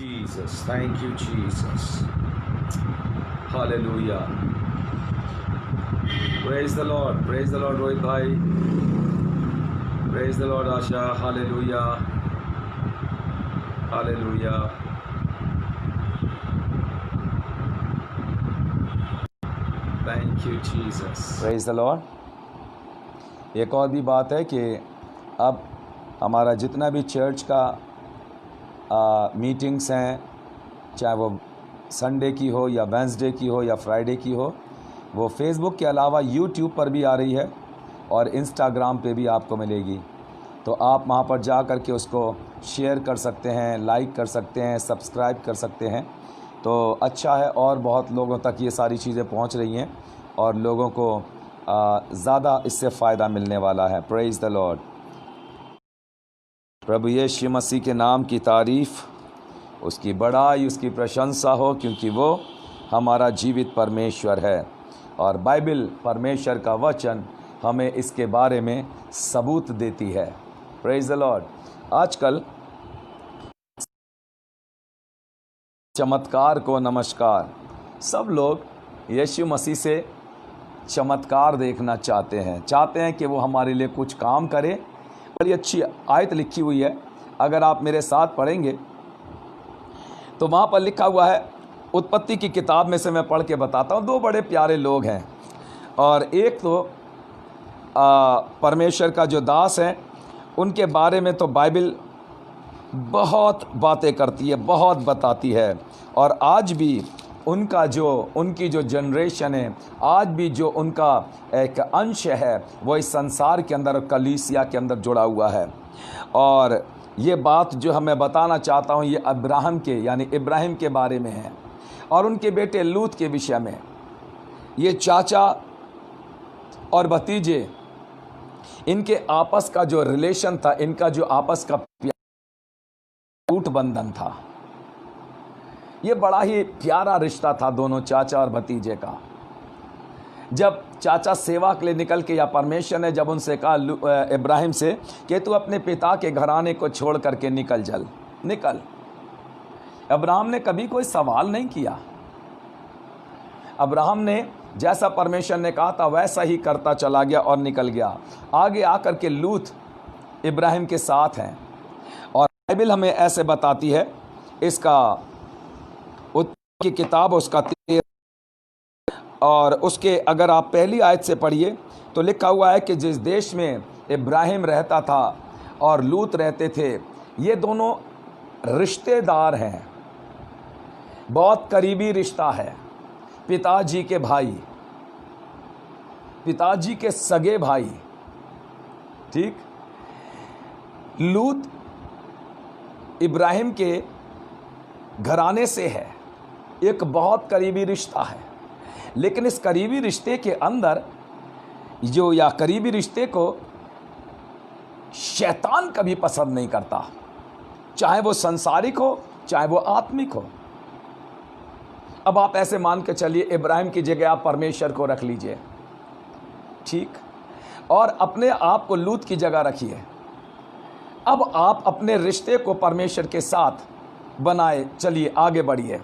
Jesus. Thank you, Jesus. Hallelujah. Praise the Lord. Praise the Lord, Rohit bhai. Praise the Lord, Asha. Hallelujah. Hallelujah. Thank you, Jesus. Praise the Lord. एक और भी बात है कि अब हमारा जितना भी चर्च का मीटिंग्स हैं, चाहे वो संडे की हो या वेंसडे की हो या फ्राइडे की हो, वो फेसबुक के अलावा यूट्यूब पर भी आ रही है और इंस्टाग्राम पे भी आपको मिलेगी। तो आप वहाँ पर जा कर के उसको शेयर कर सकते हैं, लाइक कर सकते हैं, सब्सक्राइब कर सकते हैं। तो अच्छा है और बहुत लोगों तक ये सारी चीज़ें पहुँच रही हैं और लोगों को ज़्यादा इससे फ़ायदा मिलने वाला है। Praise the lord. प्रभु यीशु मसीह के नाम की तारीफ़, उसकी बड़ाई, उसकी प्रशंसा हो, क्योंकि वो हमारा जीवित परमेश्वर है और बाइबल परमेश्वर का वचन हमें इसके बारे में सबूत देती है। Praise the Lord. आजकल चमत्कार को नमस्कार, सब लोग यीशु मसीह से चमत्कार देखना चाहते हैं कि वो हमारे लिए कुछ काम करे। बड़ी अच्छी आयत लिखी हुई है, अगर आप मेरे साथ पढ़ेंगे तो वहाँ पर लिखा हुआ है, उत्पत्ति की किताब में से मैं पढ़ के बताता हूँ। दो बड़े प्यारे लोग हैं और एक तो परमेश्वर का जो दास है, उनके बारे में तो बाइबल बहुत बातें करती है, बहुत बताती है। और आज भी उनकी जो जनरेशन है, आज भी जो उनका एक अंश है, वो इस संसार के अंदर, कलीसिया के अंदर जुड़ा हुआ है। और ये बात जो हमें बताना चाहता हूँ, ये अब्राहम के यानी इब्राहिम के बारे में है और उनके बेटे लूत के विषय में। ये चाचा और भतीजे, इनके आपस का जो रिलेशन था, इनका जो आपस का कूट बंधन था, ये बड़ा ही प्यारा रिश्ता था दोनों चाचा और भतीजे का। जब चाचा सेवा के लिए निकल के, या परमेश्वर ने जब उनसे कहा इब्राहिम से कि तू अपने पिता के घराने को छोड़ करके निकल, अब्राहम ने कभी कोई सवाल नहीं किया। अब्राहम ने जैसा परमेश्वर ने कहा था वैसा ही करता चला गया और निकल गया। आगे आकर के लूत इब्राहिम के साथ हैं और बाइबल हमें ऐसे बताती है, इसका उत्पत्ति की किताब उसका 13 और उसके अगर आप पहली आयत से पढ़िए तो लिखा हुआ है कि जिस देश में इब्राहिम रहता था और लूत रहते थे, ये दोनों रिश्तेदार हैं, बहुत करीबी रिश्ता है, पिताजी के भाई, पिताजी के सगे भाई। ठीक, लूत इब्राहिम के घराने से है, एक बहुत करीबी रिश्ता है। लेकिन इस करीबी रिश्ते के अंदर करीबी रिश्ते को शैतान कभी पसंद नहीं करता, चाहे वो संसारिक हो चाहे वो आत्मिक हो। अब आप ऐसे मान के चलिए, इब्राहिम की जगह आप परमेश्वर को रख लीजिए, ठीक, और अपने आप को लूत की जगह रखिए। अब आप अपने रिश्ते को परमेश्वर के साथ बनाए चलिए, आगे बढ़िए,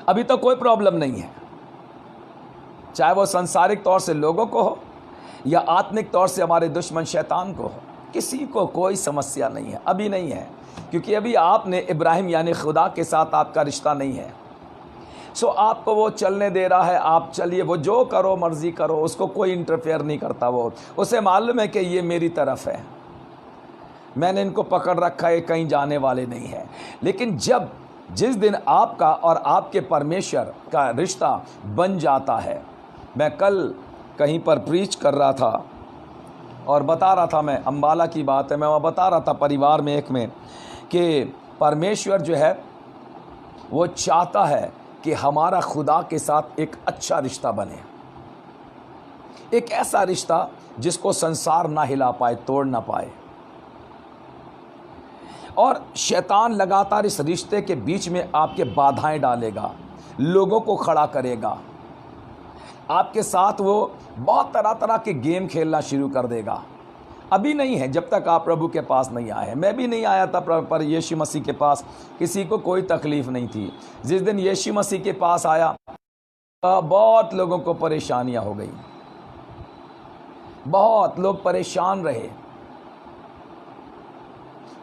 अभी तो कोई प्रॉब्लम नहीं है। चाहे वो सांसारिक तौर से लोगों को हो या आत्मिक तौर से हमारे दुश्मन शैतान को हो, किसी को कोई समस्या नहीं है, अभी नहीं है, क्योंकि अभी आपने इब्राहिम यानी खुदा के साथ आपका रिश्ता नहीं है। सो आपको वो चलने दे रहा है, आप चलिए, वो जो करो मर्जी करो, उसको कोई इंटरफेयर नहीं करता। वो उसे मालूम है कि ये मेरी तरफ है, मैंने इनको पकड़ रखा है, कहीं जाने वाले नहीं है। लेकिन जिस दिन आपका और आपके परमेश्वर का रिश्ता बन जाता है, मैं कल कहीं पर प्रीच कर रहा था और बता रहा था, मैं अम्बाला की बात है, मैं वहाँ बता रहा था परिवार में एक में कि परमेश्वर जो है वो चाहता है कि हमारा खुदा के साथ एक अच्छा रिश्ता बने, एक ऐसा रिश्ता जिसको संसार ना हिला पाए, तोड़ ना पाए। और शैतान लगातार इस रिश्ते के बीच में आपके बाधाएं डालेगा, लोगों को खड़ा करेगा, आपके साथ वो बहुत तरह तरह के गेम खेलना शुरू कर देगा, अभी नहीं है, जब तक आप प्रभु के पास नहीं आए हैं। मैं भी नहीं आया था पर यीशु मसीह के पास किसी को कोई तकलीफ नहीं थी। जिस दिन यीशु मसीह के पास आया बहुत लोगों को परेशानियां हो गई, बहुत लोग परेशान रहे।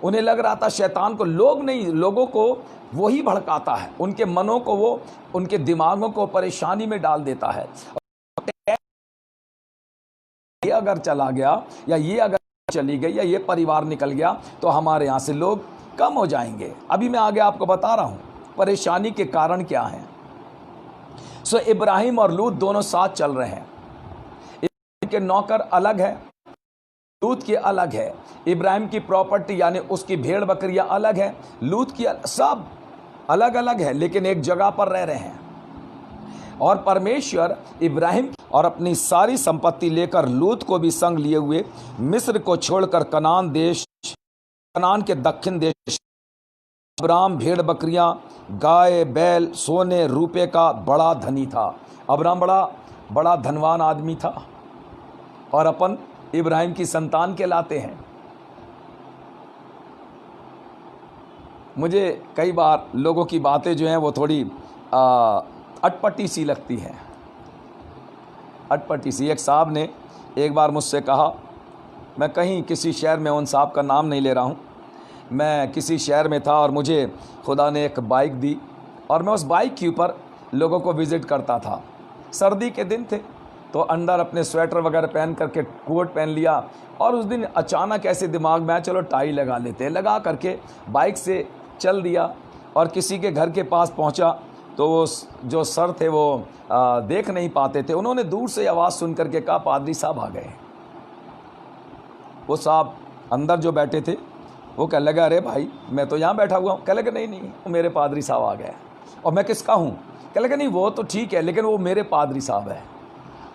उन्हें लग रहा था शैतान को, लोग नहीं, लोगों को वही भड़काता है, उनके मनों को वो, उनके दिमागों को परेशानी में डाल देता है। ये अगर चला गया या ये अगर चली गई या ये परिवार निकल गया तो हमारे यहाँ से लोग कम हो जाएंगे। अभी मैं आगे आपको बता रहा हूँ परेशानी के कारण क्या है। सो इब्राहिम और लूत दोनों साथ चल रहे हैं। इब्राहिम के नौकर अलग है, लूत की अलग है। इब्राहिम की प्रॉपर्टी यानी उसकी भेड़ बकरियां अलग है, लूत की सब अलग अलग है, लेकिन एक जगह पर रह रहे हैं। और परमेश्वर इब्राहिम और अपनी सारी संपत्ति लेकर लूत को भी संग लिए हुए मिस्र को छोड़कर कनान देश, कनान के दक्षिण देश, अब्राम भेड़ बकरियां, गाय बैल, सोने रूपे का बड़ा धनी था। अब्राम बड़ा धनवान आदमी था और अपन इब्राहिम की संतान कहलाते हैं। मुझे कई बार लोगों की बातें जो हैं वो थोड़ी अटपटी सी लगती है, अटपटी सी। एक साहब ने एक बार मुझसे कहा, मैं कहीं किसी शहर में, उन साहब का नाम नहीं ले रहा हूँ, मैं किसी शहर में था और मुझे खुदा ने एक बाइक दी और मैं उस बाइक के ऊपर लोगों को विज़िट करता था। सर्दी के दिन थे तो अंदर अपने स्वेटर वगैरह पहन करके कोट पहन लिया और उस दिन अचानक ऐसे दिमाग में आया चलो टाई लगा लेते हैं, लगा करके बाइक से चल दिया और किसी के घर के पास पहुंचा तो वो जो सर थे वो देख नहीं पाते थे। उन्होंने दूर से आवाज़ सुन करके कहा पादरी साहब आ गए। वो साहब अंदर जो बैठे थे वो कह लगा अरे भाई मैं तो यहाँ बैठा हुआ हूँ। कह लगा नहीं वो मेरे पादरी साहब आ गए। और मैं किसका हूँ? कह लगा नहीं वो तो ठीक है लेकिन वो मेरे पादरी साहब है।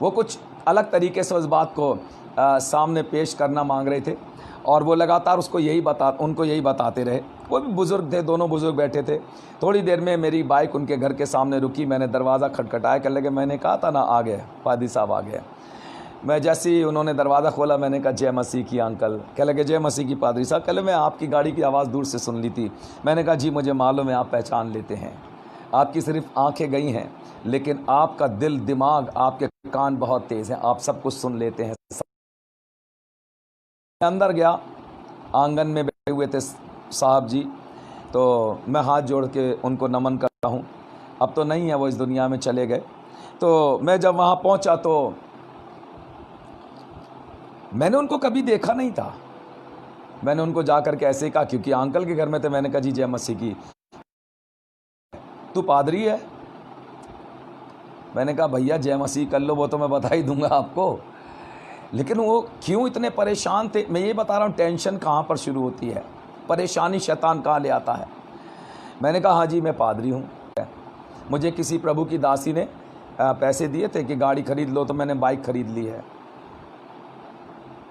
वो कुछ अलग तरीके से उस बात को सामने पेश करना मांग रहे थे और वो लगातार उनको यही बताते रहे। वो भी बुज़ुर्ग थे, दोनों बुज़ुर्ग बैठे थे। थोड़ी देर में मेरी बाइक उनके घर के सामने रुकी, मैंने दरवाज़ा खटखटाया। कह लगे मैंने कहा था ना आ गए, पादरी साहब आ गए। मैं जैसे ही उन्होंने दरवाज़ा खोला मैंने कहा जय मसीह की अंकल। कह लगे जय मसीह की पादरी साहब। कह लगे मैं आपकी गाड़ी की आवाज़ दूर से सुन ली थी। मैंने कहा जी मुझे मालूम है, आप पहचान लेते हैं, आपकी सिर्फ आंखें गई हैं लेकिन आपका दिल दिमाग, आपके कान बहुत तेज़ हैं, आप सब कुछ सुन लेते हैं। अंदर गया, आंगन में बैठे हुए थे साहब जी, तो मैं हाथ जोड़ के उनको नमन करता हूँ। अब तो नहीं है, वो इस दुनिया में चले गए। तो मैं जब वहाँ पहुँचा तो मैंने उनको कभी देखा नहीं था। मैंने उनको जा कर के ऐसे ही कहा, क्योंकि अंकल के घर में थे। मैंने कहा जी जय मसीह की, तू पादरी है? मैंने कहा भैया जय मसीह कर लो, वो तो मैं बता ही दूंगा आपको। लेकिन वो क्यों इतने परेशान थे, मैं ये बता रहा हूँ। टेंशन कहाँ पर शुरू होती है, परेशानी शैतान कहाँ ले आता है। मैंने कहा हाँ जी मैं पादरी हूँ, मुझे किसी प्रभु की दासी ने पैसे दिए थे कि गाड़ी खरीद लो, तो मैंने बाइक खरीद ली है,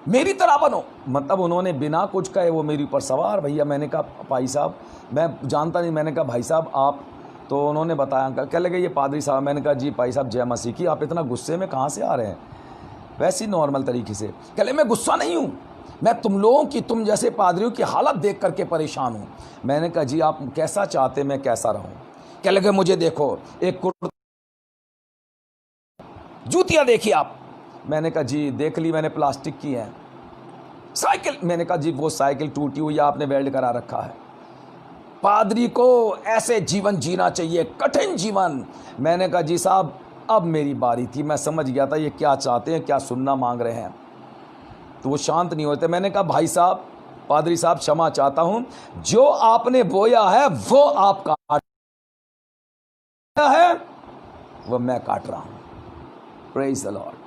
मेरी तरह बनो। मतलब उन्होंने बिना कुछ कहे वो मेरे ऊपर सवार। भैया मैंने कहा भाई साहब मैं जानता नहीं। मैंने कहा भाई साहब आप, तो उन्होंने बताया अंकल। कह लगे ये पादरी साहब। मैंने कहा जी भाई साहब जय मसीह की, आप इतना गुस्से में कहाँ से आ रहे हैं? वैसे ही नॉर्मल तरीके से। कह लगे मैं गुस्सा नहीं हूँ, मैं तुम लोगों की, तुम जैसे पादरियों की हालत देख करके परेशान हूँ। मैंने कहा जी आप कैसा चाहते मैं कैसा रहूँ? कह लगे मुझे देखो एक कुर्ता, जूतियाँ देखिए आप। मैंने कहा जी देख ली मैंने, प्लास्टिक की है। साइकिल, मैंने कहा जी वो साइकिल टूटी हुई है, आपने वेल्ड करा रखा है। पादरी को ऐसे जीवन जीना चाहिए, कठिन जीवन। मैंने कहा जी साहब अब मेरी बारी थी, मैं समझ गया था ये क्या चाहते हैं, क्या सुनना मांग रहे हैं। तो वो शांत नहीं होते। मैंने कहा भाई साहब, पादरी साहब क्षमा चाहता हूं, जो आपने बोया है वो आप काट है, वो मैं काट रहा हूं। Praise the Lord.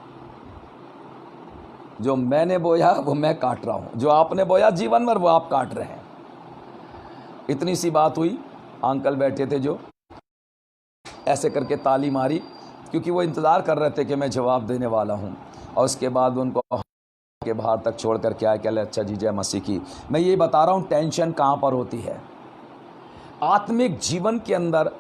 जो मैंने बोया वो मैं काट रहा हूं, जो आपने बोया जीवन भर वो आप काट रहे हैं। इतनी सी बात हुई। अंकल बैठे थे जो ऐसे करके ताली मारी, क्योंकि वो इंतज़ार कर रहे थे कि मैं जवाब देने वाला हूं। और उसके बाद उनको के बाहर तक छोड़ कर के आया। कह ले अच्छा जी जय मसीह की। मैं ये बता रहा हूं टेंशन कहां पर होती है। आत्मिक जीवन के अंदर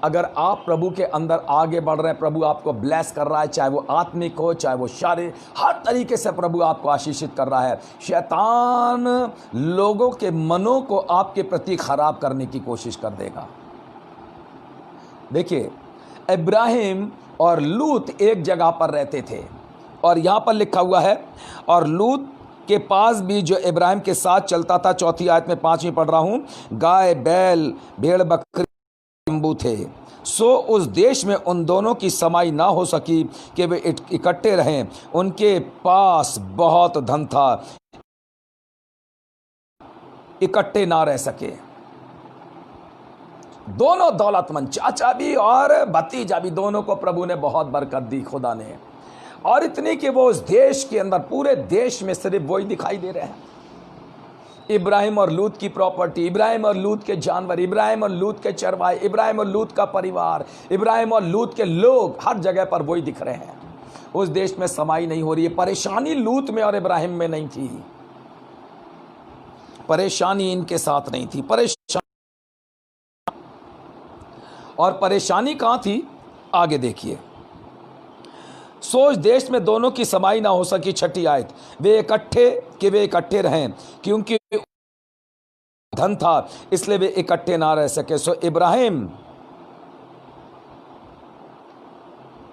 अगर आप प्रभु के अंदर आगे बढ़ रहे हैं, प्रभु आपको ब्लेस कर रहा है, चाहे वो आत्मिक हो चाहे वो शारीरिक, हर तरीके से प्रभु आपको आशीषित कर रहा है। शैतान लोगों के मनों को आपके प्रति खराब करने की कोशिश कर देगा। देखिए, इब्राहिम और लूत एक जगह पर रहते थे, और यहाँ पर लिखा हुआ है, और लूत के पास भी जो इब्राहिम के साथ चलता था, 4 आयत में 5वीं पढ़ रहा हूँ, गाय बैल भेड़ बकरी तंबू थे। सो उस देश में उन दोनों की समाई ना हो सकी कि वे इकट्ठे रहें। उनके पास बहुत धन था, इकट्ठे ना रह सके। दोनों दौलतमंद, चाचा भी और भतीजा भी, दोनों को प्रभु ने बहुत बरकत दी खुदा ने, और इतनी कि वो उस देश के अंदर, पूरे देश में सिर्फ वही दिखाई दे रहे हैं। इब्राहिम और लूत की प्रॉपर्टी, इब्राहिम और लूत के जानवर, इब्राहिम और लूत के चरवाहे, इब्राहिम और लूत का परिवार, इब्राहिम और लूत के लोग, हर जगह पर वही दिख रहे हैं। उस देश में समाई नहीं हो रही है। परेशानी लूत में और इब्राहिम में नहीं थी, परेशानी इनके साथ नहीं थी। और परेशानी कहां थी, आगे देखिए। सोच देश में दोनों की समाई ना हो सकी। 6 आयत, वे इकट्ठे रहें, क्योंकि धन था इसलिए वे इकट्ठे ना रह सके। सो इब्राहिम,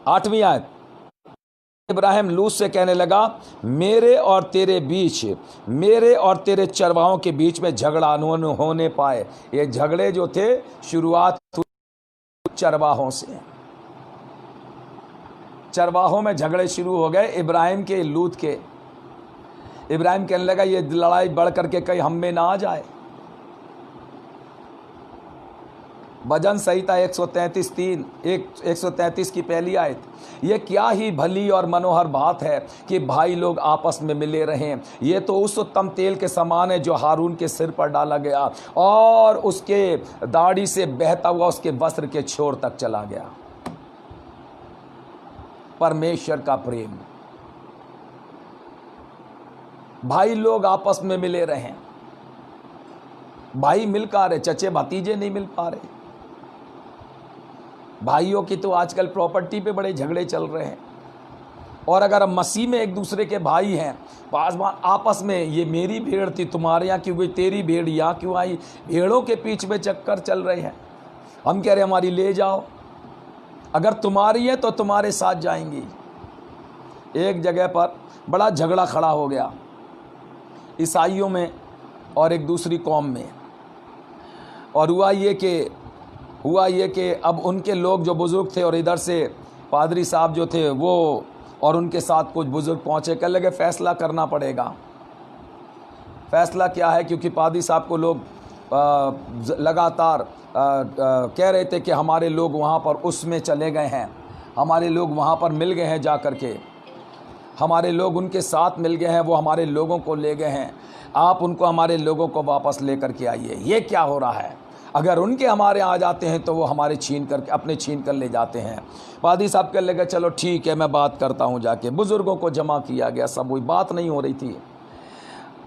8वीं आयत, इब्राहिम लूत से कहने लगा, मेरे और तेरे बीच, मेरे और तेरे चरवाहों के बीच में झगड़ा होने पाए। ये झगड़े जो थे, शुरुआत चरवाहों से, चरवाहों में झगड़े शुरू हो गए इब्राहिम के लूत के। इब्राहिम कहने लगा, ये लड़ाई बढ़ करके कहीं हम में ना आ जाए। भजन संहिता 133 की पहली आयत, ये क्या ही भली और मनोहर बात है कि भाई लोग आपस में मिले रहें। ये तो उस उत्तम तेल के समान है जो हारून के सिर पर डाला गया और उसके दाढ़ी से बहता हुआ उसके वस्त्र के छोर तक चला गया। परमेश्वर का प्रेम, भाई लोग आपस में मिले रहें। भाई मिल पा रहे, चचे भतीजे नहीं मिल पा रहे। भाइयों की तो आजकल प्रॉपर्टी पे बड़े झगड़े चल रहे हैं। और अगर हम मसीह में एक दूसरे के भाई हैं, पासवान आपस में, ये मेरी भेड़ थी, तुम्हारे यहाँ क्यों गई, तेरी भेड़ यहाँ क्यों आई, भेड़ों के पीछे में चक्कर चल रहे हैं। हम कह रहे हमारी ले जाओ, अगर तुम्हारी है तो तुम्हारे साथ जाएंगी। एक जगह पर बड़ा झगड़ा खड़ा हो गया ईसाइयों में और एक दूसरी कौम में, और हुआ ये कि अब उनके लोग जो बुज़ुर्ग थे, और इधर से पादरी साहब जो थे वो, और उनके साथ कुछ बुज़ुर्ग पहुँचे, कहने लगे फ़ैसला करना पड़ेगा। फ़ैसला क्या है, क्योंकि पादरी साहब को लोग लगातार कह रहे थे कि हमारे लोग वहाँ पर उसमें चले गए हैं, हमारे लोग वहाँ पर मिल गए हैं, जा कर के हमारे लोग उनके साथ मिल गए हैं, वो हमारे लोगों को ले गए हैं, आप उनको, हमारे लोगों को वापस ले कर के आइए। ये क्या हो रहा है, अगर उनके हमारे आ जाते हैं तो वो हमारे छीन कर ले जाते हैं। पादी साहब कह लगे, चलो ठीक है, मैं बात करता हूँ जाके। बुज़ुर्गों को जमा किया गया, सब वही बात नहीं हो रही थी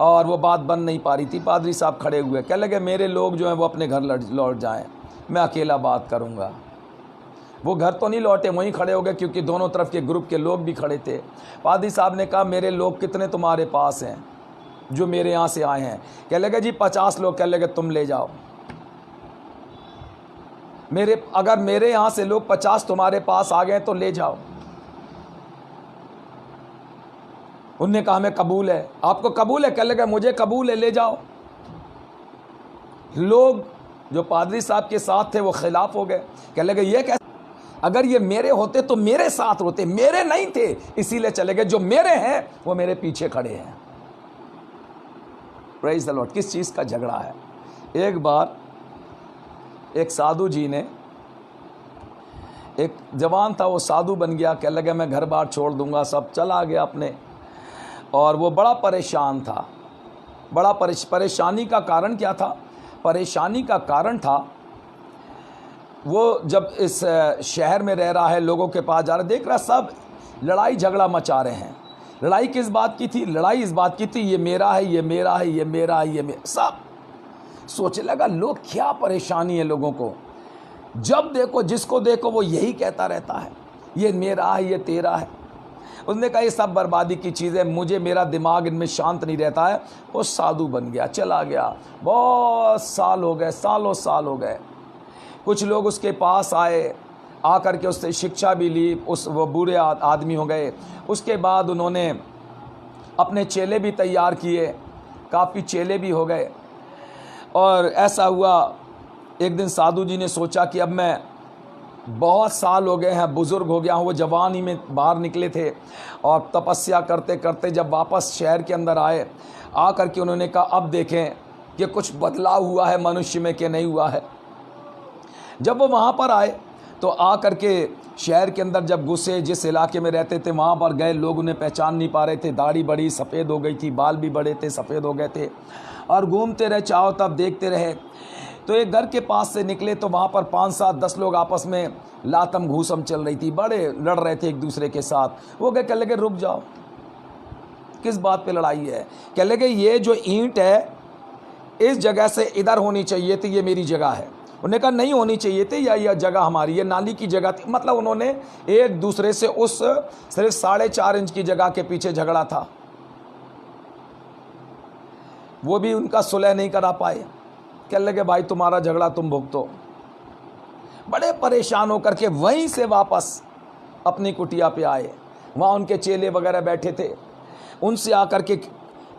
और वो बात बन नहीं पा रही थी। पादरी साहब खड़े हुए, कह लगे मेरे लोग जो हैं वो अपने घर लौट जाएं, मैं अकेला बात करूँगा। वो घर तो नहीं लौटे, वहीं खड़े हो गए, क्योंकि दोनों तरफ के ग्रुप के लोग भी खड़े थे। पादरी साहब ने कहा, मेरे लोग कितने तुम्हारे पास हैं जो मेरे यहाँ से आए हैं? कह लगे जी 50 लोग। कह लगे तुम ले जाओ, अगर मेरे यहाँ से लोग 50 तुम्हारे पास आ गए तो ले जाओ। उनने कहा हमें कबूल है। आपको कबूल है? कह लगे मुझे कबूल है, ले जाओ। लोग जो पादरी साहब के साथ थे वो खिलाफ हो गए। कह लगे ये कैसे, अगर ये मेरे होते तो मेरे साथ होते, मेरे नहीं थे इसीलिए चले गए, जो मेरे हैं वो मेरे पीछे खड़े हैं। Praise the Lord. किस चीज़ का झगड़ा है? एक बार एक साधु जी ने, एक जवान था, वो साधु बन गया, कह लगे मैं घर बार छोड़ दूंगा, सब चला गया अपने, और वो बड़ा परेशान था। बड़ा परेशानी का कारण क्या था? परेशानी का कारण था वो जब इस शहर में रह रहा है, लोगों के पास जा रहा है, देख रहा सब लड़ाई झगड़ा मचा रहे हैं। लड़ाई किस बात की थी? लड़ाई इस बात की थी, ये मेरा है, ये मेरा है, ये मेरा है, ये मेरा। सब सोचने लगा लोग क्या परेशानी है लोगों को, जब देखो जिसको देखो वो यही कहता रहता है, ये मेरा है, ये तेरा है। उसने कहा ये सब बर्बादी की चीज़ें, मुझे मेरा दिमाग इनमें शांत नहीं रहता है। वो साधु बन गया, चला गया। बहुत साल हो गए, सालों साल हो गए। कुछ लोग उसके पास आए, आकर के उससे शिक्षा भी ली। वो बूढ़े आदमी हो गए। उसके बाद उन्होंने अपने चेले भी तैयार किए, काफ़ी चेले भी हो गए। और ऐसा हुआ, एक दिन साधु जी ने सोचा कि अब मैं बहुत साल हो गए हैं, बुज़ुर्ग हो गया हूँ। वो जवान ही में बाहर निकले थे और तपस्या करते करते जब वापस शहर के अंदर आए, आकर के उन्होंने कहा अब देखें कि कुछ बदलाव हुआ है मनुष्य में कि नहीं हुआ है। जब वो वहाँ पर आए तो आकर के शहर के अंदर जब घुसे, जिस इलाके में रहते थे वहाँ पर गए, लोग उन्हें पहचान नहीं पा रहे थे। दाढ़ी बड़ी सफ़ेद हो गई थी, बाल भी बड़े थे, सफ़ेद हो गए थे। और घूमते रहे, चाहो तब देखते रहे। तो एक घर के पास से निकले तो वहाँ पर 5, 7, 10 लोग आपस में लातम घूसम चल रही थी, बड़े लड़ रहे थे एक दूसरे के साथ। वो कह लगे रुक जाओ, किस बात पे लड़ाई है? कह लगे ये जो ईंट है इस जगह से इधर होनी चाहिए थी, ये मेरी जगह है। उन्होंने कहा नहीं होनी चाहिए थी, या यह जगह हमारी, ये नाली की जगह थी। मतलब उन्होंने एक दूसरे से उस सिर्फ 4.5 इंच की जगह के पीछे झगड़ा था, वो भी उनका सुलह नहीं करा पाए। कह लगे भाई तुम्हारा झगड़ा तुम भुगतो। बड़े परेशान होकर के वहीं से वापस अपनी कुटिया पे आए। वहाँ उनके चेले वगैरह बैठे थे, उनसे आकर के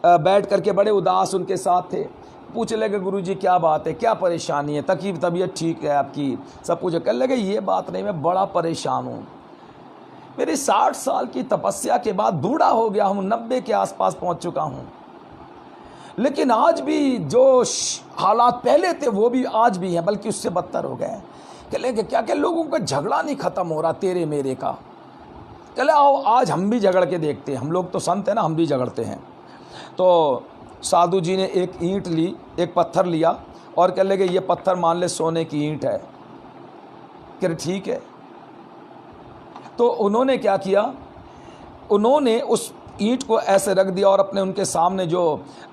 बैठ करके बड़े उदास उनके साथ थे। पूछ लगे गुरुजी क्या बात है, क्या परेशानी है? तबीयत ठीक है आपकी? सब कुछ। कह लगे ये बात नहीं, मैं बड़ा परेशान हूँ। मेरी 60 साल की तपस्या के बाद बूढ़ा हो गया हूँ, 90 के आसपास पहुँच चुका हूँ, लेकिन आज भी जो हालात पहले थे वो भी आज भी हैं, बल्कि उससे बदतर हो गए। कह लगे क्या क्या लोगों का झगड़ा नहीं ख़त्म हो रहा तेरे मेरे का? चले आओ आज हम भी झगड़ के देखते हैं, हम लोग तो संत हैं ना, हम भी झगड़ते हैं। तो साधु जी ने एक ईंट ली, एक पत्थर लिया और कह लगे ये पत्थर मान ले सोने की ईंट है। कह ठीक है। तो उन्होंने क्या किया, उन्होंने उस ईंट को ऐसे रख दिया और अपने उनके सामने जो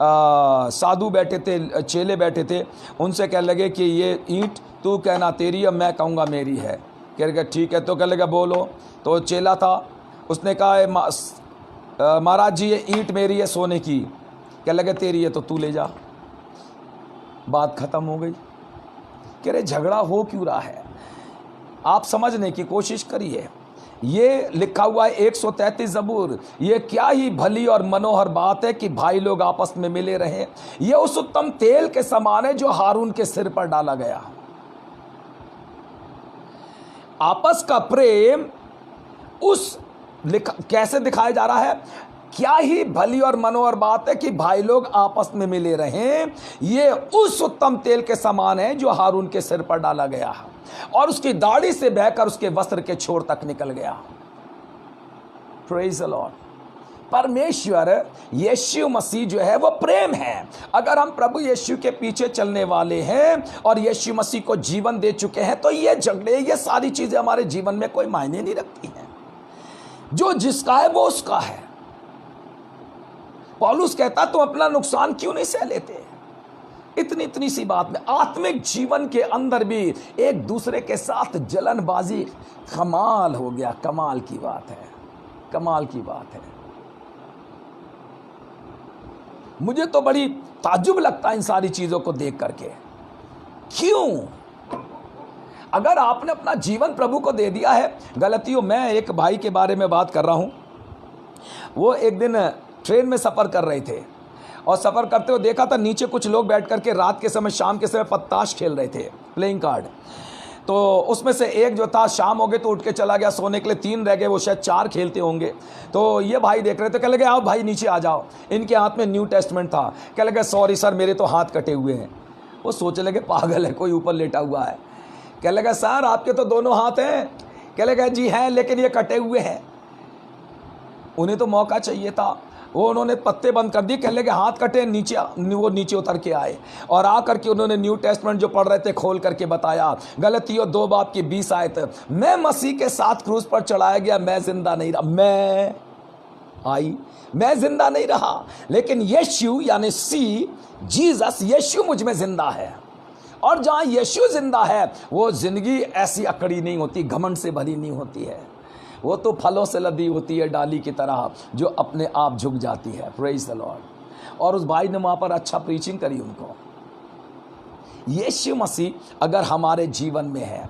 साधु बैठे थे, चेले बैठे थे, उनसे कह लगे कि ये ईंट तू कहना तेरी है, मैं कहूँगा मेरी है। कह लगे ठीक है। तो कह लगे बोलो। तो चेला था, उसने कहा महाराज जी ये ईंट मेरी है सोने की। कह लगे तेरी है तो तू ले जा। बात ख़त्म हो गई। कह रहे झगड़ा हो क्यों रहा है? आप समझने की कोशिश करिए। ये लिखा हुआ है 133 ज़बूर, ये क्या ही भली और मनोहर बात है कि भाई लोग आपस में मिले रहें। ये उस उत्तम तेल के समान है जो हारून के सिर पर डाला गया। आपस का प्रेम कैसे दिखाया जा रहा है? क्या ही भली और मनोहर बात है कि भाई लोग आपस में मिले रहें। ये उस उत्तम तेल के समान है जो हारून के सिर पर डाला गया और उसकी दाढ़ी से बहकर उसके वस्त्र के छोर तक निकल गया। Praise the Lord. परमेश्वर यीशु मसीह जो है वो प्रेम है। अगर हम प्रभु यीशु के पीछे चलने वाले हैं और यीशु मसीह को जीवन दे चुके हैं तो ये झगड़े, ये सारी चीजें हमारे जीवन में कोई मायने नहीं रखती हैं। जो जिसका है वो उसका है। पौलुस कहता तुम अपना नुकसान क्यों नहीं सह लेते? इतनी सी बात में आत्मिक जीवन के अंदर भी एक दूसरे के साथ जलनबाजी, कमाल हो गया। कमाल की बात है, कमाल की बात है। मुझे तो बड़ी ताज्जुब लगता है इन सारी चीजों को देख करके। क्यों? अगर आपने अपना जीवन प्रभु को दे दिया है। गलतियों, मैं एक भाई के बारे में बात कर रहा हूं। वो एक दिन ट्रेन में सफ़र कर रहे थे और सफ़र करते हुए देखा था नीचे कुछ लोग बैठ करके रात के समय, शाम के समय पत्ताश खेल रहे थे, प्लेइंग कार्ड। तो उसमें से एक जो था शाम हो गए तो उठ के चला गया सोने के लिए, 3 रह गए, वो शायद 4 खेलते होंगे। तो ये भाई देख रहे थे, कह लगे आओ भाई नीचे आ जाओ। इनके हाथ में न्यू टेस्टमेंट था। कह लगे सॉरी सर मेरे तो हाथ कटे हुए हैं। वो सोच लगे पागल है, कोई ऊपर लेटा हुआ है। कह लगा सर आपके तो दोनों हाथ हैं। कह लगा जी हैं लेकिन ये कटे हुए हैं। उन्हें तो मौका चाहिए था, वो उन्होंने पत्ते बंद कर दिए। कह लगे हाथ कटे, वो नीचे उतर के आए और आकर के उन्होंने न्यू टेस्टमेंट जो पढ़ रहे थे खोल करके बताया। गलतियों 2 बाब की 20 आयत, मैं मसीह के साथ क्रूस पर चढ़ाया गया, मैं जिंदा नहीं रहा। मैं जिंदा नहीं रहा, लेकिन यीशु यानी जीसस, यीशु मुझ में जिंदा है। और जहाँ यीशु जिंदा है वो जिंदगी ऐसी अकड़ी नहीं होती, घमंड से भरी नहीं होती है, वो तो फलों से लदी होती है, डाली की तरह जो अपने आप झुक जाती है। Praise the Lord. और उस भाई ने वहाँ पर अच्छा प्रीचिंग करी उनको। यीशु मसीह अगर हमारे जीवन में है,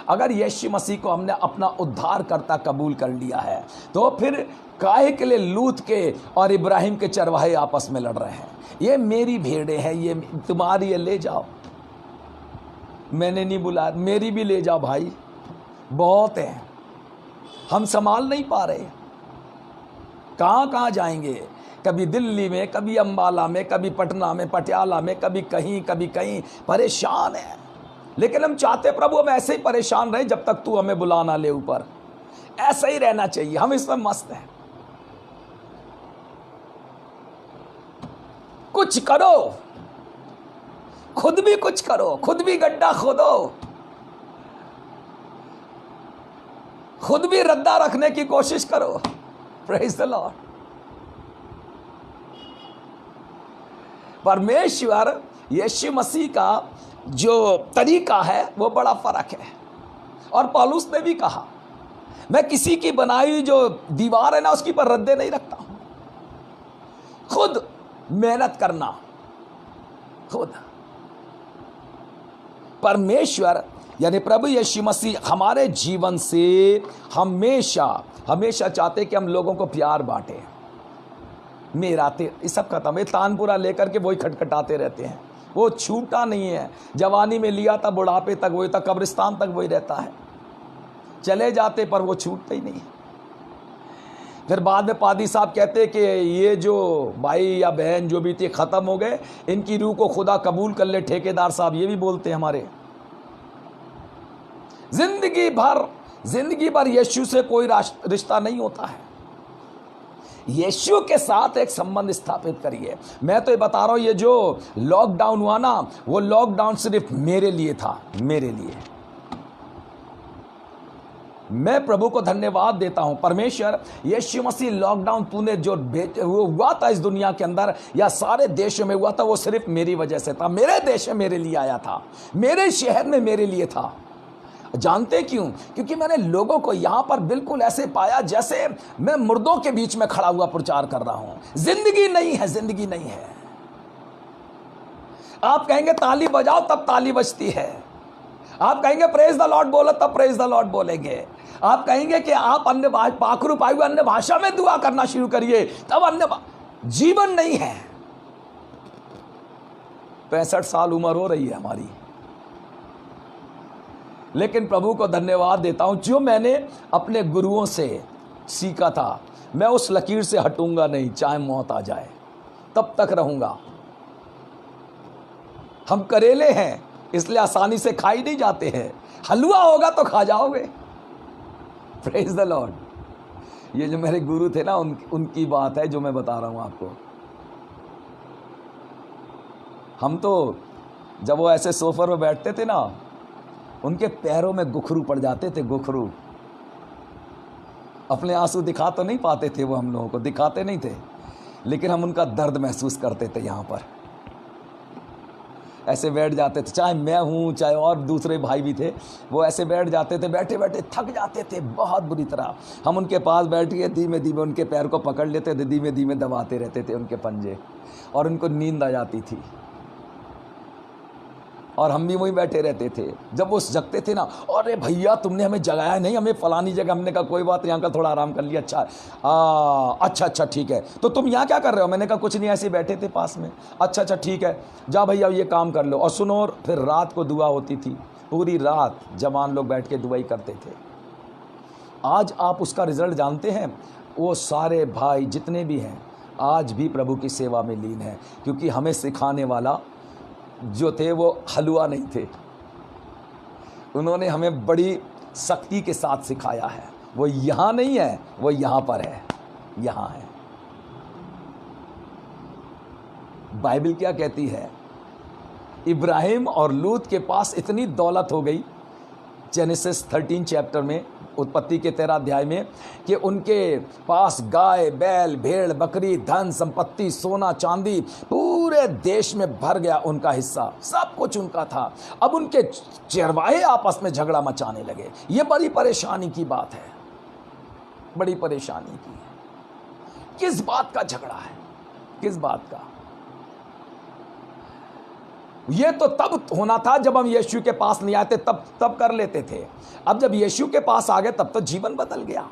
अगर यीशु मसीह को हमने अपना उद्धारकर्ता कबूल कर लिया है, तो फिर काहे के लिए लूत के और इब्राहिम के चरवाहे आपस में लड़ रहे हैं? ये मेरी भेड़ें हैं, ये तुम्हारी है, ले जाओ, मैंने नहीं बुलाया, मेरी भी ले जाओ भाई, बहुत है, हम संभाल नहीं पा रहे, कहाँ कहाँ जाएंगे, कभी दिल्ली में, कभी अंबाला में, कभी पटना में, पटियाला में, कभी कहीं, परेशान है। लेकिन हम चाहते प्रभु हम ऐसे ही परेशान रहे जब तक तू हमें बुला ना ले ऊपर, ऐसा ही रहना चाहिए, हम इसमें मस्त हैं। कुछ करो, खुद भी कुछ करो, खुद भी गड्ढा खोदो, खुद भी रद्दा रखने की कोशिश करो। Praise the Lord. परमेश्वर यीशु मसीह का जो तरीका है वो बड़ा फर्क है। और पौलुस ने भी कहा, मैं किसी की बनाई हुई जो दीवार है ना उसकी पर रद्दे नहीं रखता हूं, खुद मेहनत करना, खुद। परमेश्वर यानी प्रभु यीशु मसीह हमारे जीवन से हमेशा हमेशा चाहते कि हम लोगों को प्यार बांटे। मेरा ये सब खत्म, ये तानपुरा लेकर के वही खटखटाते रहते हैं, वो छूटा नहीं है। जवानी में लिया था, बुढ़ापे तक वही तक, कब्रिस्तान तक वही रहता है, चले जाते पर वो छूटता ही नहीं है। फिर बाद में पादी साहब कहते कि ये जो भाई या बहन जो भी थी ख़त्म हो गए, इनकी रूह को खुदा कबूल कर ले। ठेकेदार साहब ये भी बोलते हैं हमारे। जिंदगी भर यीशु से कोई रिश्ता नहीं होता है। यीशु के साथ एक संबंध स्थापित करिए। मैं तो ये बता रहा हूं, ये जो लॉकडाउन हुआ ना, वो लॉकडाउन सिर्फ मेरे लिए था, मेरे लिए। मैं प्रभु को धन्यवाद देता हूं। परमेश्वर यीशु मसीह लॉकडाउन तूने जो हुआ था इस दुनिया के अंदर या सारे देशों में हुआ था, वो सिर्फ मेरी वजह से था। मेरे देश में मेरे लिए आया था, मेरे शहर में मेरे लिए था। जानते क्यों? क्योंकि मैंने लोगों को यहां पर बिल्कुल ऐसे पाया जैसे मैं मुर्दों के बीच में खड़ा हुआ प्रचार कर रहा हूं। जिंदगी नहीं है, जिंदगी नहीं है। आप कहेंगे ताली बजाओ, तब ताली बजती है। आप कहेंगे प्रेज द लॉर्ड बोलो, तब प्रेज द लॉर्ड बोलेंगे। आप कहेंगे कि आप अन्य पाखरू पाए हुए अन्य भाषा में दुआ करना शुरू करिए, तब अन्य जीवन नहीं है। 65 साल उम्र हो रही है हमारी, लेकिन प्रभु को धन्यवाद देता हूं, जो मैंने अपने गुरुओं से सीखा था, मैं उस लकीर से हटूंगा नहीं। चाहे मौत आ जाए तब तक रहूंगा। हम करेले हैं इसलिए आसानी से खाई नहीं जाते हैं, हलवा होगा तो खा जाओगे। Praise the Lord. ये जो मेरे गुरु थे ना, उनकी बात है जो मैं बता रहा हूं आपको। हम तो जब वो ऐसे सोफर में बैठते थे ना, उनके पैरों में गुखरू पड़ जाते थे, गुखरू। अपने आंसू दिखा तो नहीं पाते थे, वो हम लोगों को दिखाते नहीं थे, लेकिन हम उनका दर्द महसूस करते थे। यहाँ पर ऐसे बैठ जाते थे, चाहे मैं हूँ चाहे और दूसरे भाई भी थे, वो ऐसे बैठ जाते थे, बैठे बैठे थक जाते थे बहुत बुरी तरह। हम उनके पास बैठ के धीमे धीमे उनके पैर को पकड़ लेते थे, धीमे धीमे दबाते रहते थे उनके पंजे, और उनको नींद आ जाती थी। और हम भी वहीं बैठे रहते थे। जब वो जगते थे ना, अरे भैया तुमने हमें जगाया नहीं, हमें फलानी जगह। हमने कहा कोई बात, यहाँ का थोड़ा आराम कर लिया। अच्छा ठीक है, तो तुम यहाँ क्या कर रहे हो? मैंने कहा कुछ नहीं, ऐसे बैठे थे पास में। अच्छा ठीक है, जा भैया ये काम कर लो। और सुनो, फिर रात को दुआ होती थी, पूरी रात जवान लोग बैठ के दुआई करते थे। आज आप उसका रिजल्ट जानते हैं। वो सारे भाई जितने भी हैं आज भी प्रभु की सेवा में लीन हैं, क्योंकि हमें सिखाने वाला जो थे वो हलवा नहीं थे। उन्होंने हमें बड़ी सख्ती के साथ सिखाया है। वो यहाँ नहीं है, वो यहाँ पर है, यहाँ है। बाइबल क्या कहती है? इब्राहिम और लूत के पास इतनी दौलत हो गई, जेनेसिस 13 चैप्टर में, उत्पत्ति के 13 अध्याय में, कि उनके पास गाय बैल भेड़ बकरी धन संपत्ति सोना चांदी पूरा पूरे देश में भर गया उनका हिस्सा, सब कुछ उनका था। अब उनके चरवाहे आपस में झगड़ा मचाने लगे। ये बड़ी परेशानी की बात है, बड़ी परेशानी की। किस बात का झगड़ा है, किस बात का? ये तो तब होना था जब हम यीशु के पास नहीं आते, तब कर लेते थे। अब जब यीशु के पास आ गए तब तो जीवन बदल गया।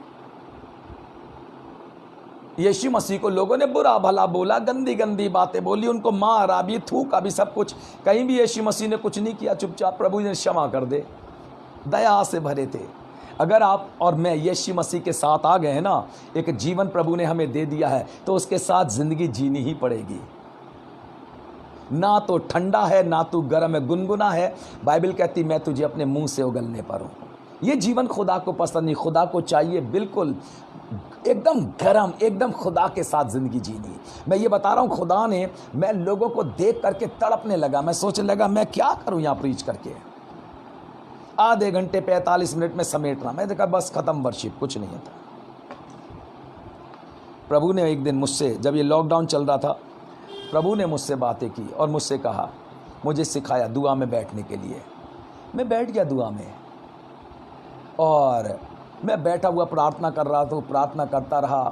यीशु मसीह को लोगों ने बुरा भला बोला, गंदी गंदी बातें बोली, उनको मारा भी, थूका भी, सब कुछ। कहीं भी यीशु मसीह ने कुछ नहीं किया, चुपचाप प्रभु ने क्षमा कर दे, दया से भरे थे। अगर आप और मैं यीशु मसीह के साथ आ गए हैं ना, एक जीवन प्रभु ने हमें दे दिया है, तो उसके साथ जिंदगी जीनी ही पड़ेगी। ना तो ठंडा है, ना तो गर्म है, गुनगुना है। बाइबल कहती मैं तुझे अपने मुंह से उगलने पर हूँ। ये जीवन खुदा को पसंद नहीं। खुदा को चाहिए बिल्कुल एकदम गरम, एकदम खुदा के साथ जिंदगी जीनी। मैं ये बता रहा हूँ, खुदा ने, मैं लोगों को देख करके तड़पने लगा। मैं सोचने लगा मैं क्या करूँ यहाँ प्रीच करके। आधे घंटे 45 मिनट में समेट रहा। मैं देखा बस खत्म वर्शिप, कुछ नहीं था। प्रभु ने एक दिन मुझसे, जब ये लॉकडाउन चल रहा था, प्रभु ने मुझसे बातें की और मुझसे कहा, मुझे सिखाया दुआ में बैठने के लिए। मैं बैठ गया दुआ में, और मैं बैठा हुआ प्रार्थना कर रहा था। प्रार्थना करता रहा,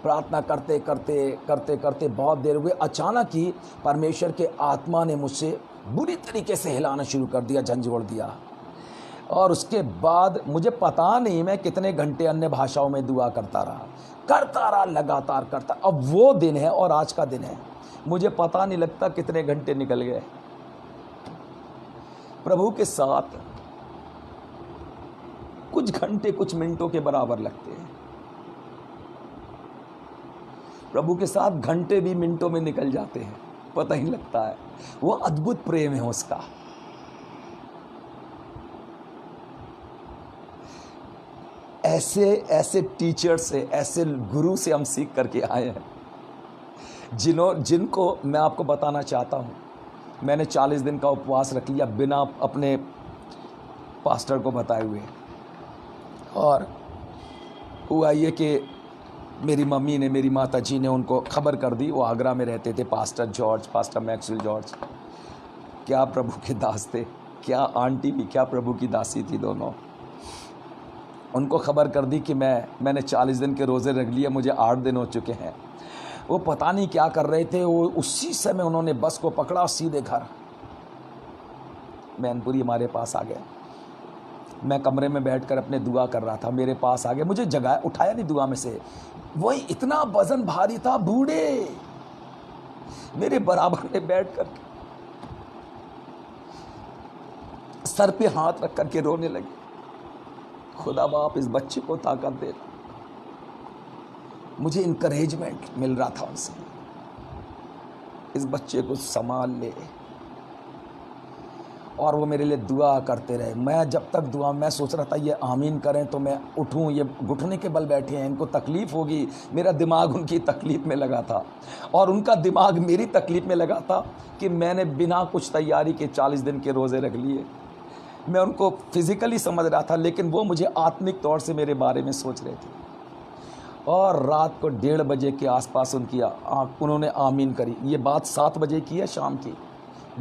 प्रार्थना करते करते करते करते बहुत देर हुए। अचानक ही परमेश्वर के आत्मा ने मुझसे बुरी तरीके से हिलाना शुरू कर दिया, झंझोड़ दिया। और उसके बाद मुझे पता नहीं मैं कितने घंटे अन्य भाषाओं में दुआ करता रहा, लगातार करता। अब वो दिन है और आज का दिन है, मुझे पता नहीं लगता कितने घंटे निकल गए। प्रभु के साथ कुछ घंटे कुछ मिनटों के बराबर लगते हैं। प्रभु के साथ घंटे भी मिनटों में निकल जाते हैं, पता ही लगता है। वो अद्भुत प्रेम है उसका। ऐसे टीचर से, ऐसे गुरु से हम सीख करके आए हैं, जिनको मैं आपको बताना चाहता हूँ। मैंने 40 दिन का उपवास रख लिया बिना अपने पास्टर को बताए हुए। और हुआ ये कि मेरी मम्मी ने, मेरी माता जी ने उनको खबर कर दी। वो आगरा में रहते थे, पास्टर मैक्सवेल जॉर्ज। क्या प्रभु के दास थे, क्या आंटी भी, क्या प्रभु की दासी थी दोनों। उनको खबर कर दी कि मैंने 40 दिन के रोज़े रख लिए, मुझे 8 दिन हो चुके हैं। वो पता नहीं क्या कर रहे थे। वो उसी समय उन्होंने बस को पकड़ा और सीधे घर मैनपुरी हमारे पास आ गए। मैं कमरे में बैठकर अपने दुआ कर रहा था, मेरे पास आ गए। मुझे जगाया, उठाया नहीं दुआ में से। वही इतना वजन भारी था, बूढ़े मेरे बराबर में बैठकर सर पे हाथ रख करके रोने लगे। खुदा बाप इस बच्चे को ताकत दे। मुझे इनकरेजमेंट मिल रहा था उनसे, इस बच्चे को संभाल ले। और वो मेरे लिए दुआ करते रहे। मैं जब तक दुआ, मैं सोच रहा था ये आमीन करें तो मैं उठूं, ये घुटने के बल बैठे हैं, इनको तकलीफ़ होगी। मेरा दिमाग उनकी तकलीफ़ में लगा था और उनका दिमाग मेरी तकलीफ़ में लगा था कि मैंने बिना कुछ तैयारी के 40 दिन के रोज़े रख लिए। मैं उनको फिज़िकली समझ रहा था, लेकिन वो मुझे आत्मिक तौर से मेरे बारे में सोच रहे थे। और रात को 1:30 बजे के आसपास उन्होंने आमीन करी। ये बात 7 बजे की है शाम की।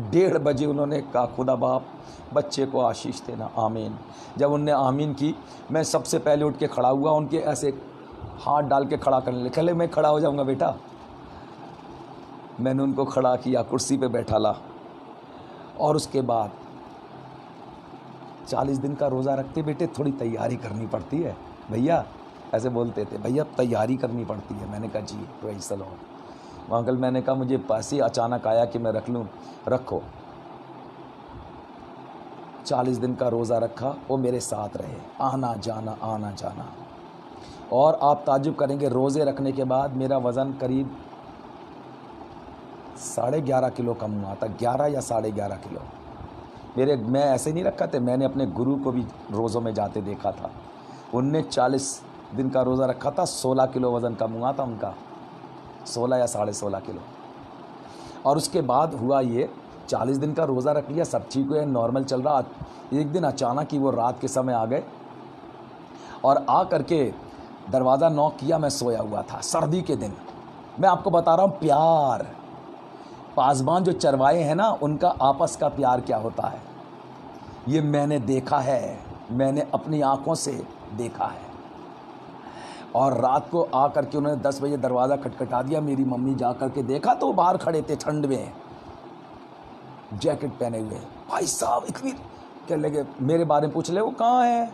1:30 बजे उन्होंने कहा, खुदा बाप बच्चे को आशीष देना, आमीन। जब उनने आमीन की, मैं सबसे पहले उठ के खड़ा हुआ। उनके ऐसे हाथ डाल के खड़ा करने लगे। कहले मैं खड़ा हो जाऊंगा बेटा। मैंने उनको खड़ा किया, कुर्सी पे बैठा ला। और उसके बाद 40 दिन का रोज़ा रखते बेटे थोड़ी तैयारी करनी पड़ती है भैया, ऐसे बोलते थे। भैया तैयारी करनी पड़ती है। मैंने कहा जी प्रेज़ द लॉर्ड। अंकल मैंने कहा मुझे पैसे अचानक आया कि मैं रख लूँ। रखो। 40 दिन का रोज़ा रखा, वो मेरे साथ रहे, आना जाना आना जाना। और आप ताज्जुब करेंगे, रोज़े रखने के बाद मेरा वज़न करीब 11.5 किलो कम हुआ था। 11 या 11.5 किलो। मैं ऐसे नहीं रखा था, मैंने अपने गुरु को भी रोज़ों में जाते देखा था। उनने 40 दिन का रोज़ा रखा था, 16 किलो वज़न कम हुआ था उनका, 16 या 16.5 किलो। और उसके बाद हुआ ये, 40 दिन का रोज़ा रख लिया, सब ठीक हुआ, नॉर्मल चल रहा। एक दिन अचानक ही वो रात के समय आ गए और आ करके दरवाज़ा नॉक किया। मैं सोया हुआ था, सर्दी के दिन। मैं आपको बता रहा हूँ, पासबान जो चरवाए हैं ना, उनका आपस का प्यार क्या होता है, ये मैंने देखा है, मैंने अपनी आंखों से देखा है। और रात को आकर के उन्होंने 10 बजे दरवाज़ा खटखटा दिया, मेरी मम्मी जा कर के देखा तो बाहर खड़े थे ठंड में, जैकेट पहने हुए। भाई साहब इतनी, कह लगे मेरे बारे में पूछ ले वो कहाँ है,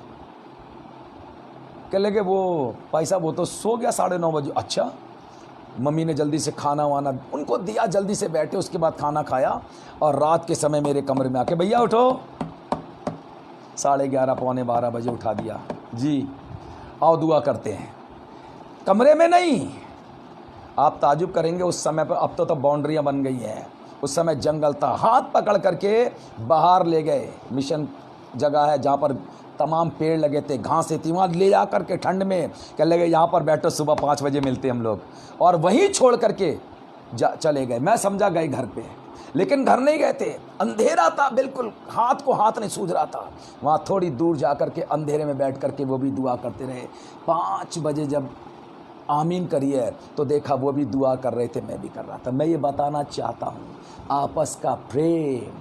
कह लगे वो भाई साहब वो तो सो गया 9:30 बजे। अच्छा। मम्मी ने जल्दी से खाना वाना उनको दिया, जल्दी से बैठे, उसके बाद खाना खाया और रात के समय मेरे कमरे में आके भैया उठो, 11:30 पौने 12 बजे उठा दिया। जी आओ दुआ करते हैं। कमरे में नहीं, आप ताजुब करेंगे उस समय पर, अब तो बाउंड्रियां बन गई हैं, उस समय जंगल था। हाथ पकड़ करके बाहर ले गए, मिशन जगह है जहाँ पर तमाम पेड़ लगे थे, घासें थी, वहाँ ले जा कर के ठंड में कह लगे यहाँ पर बैठो, सुबह 5 बजे मिलते हम लोग, और वहीं छोड़ करके चले गए। मैं समझा गए घर पे, लेकिन घर नहीं गए थे, अंधेरा था बिल्कुल, हाथ को हाथ नहीं सूझ रहा था। वहाँ थोड़ी दूर जा कर के अंधेरे में बैठ करके वो भी दुआ करते रहे। 5 बजे जब आमीन करिए तो देखा वो भी दुआ कर रहे थे, मैं भी कर रहा था। मैं ये बताना चाहता हूँ, आपस का प्रेम,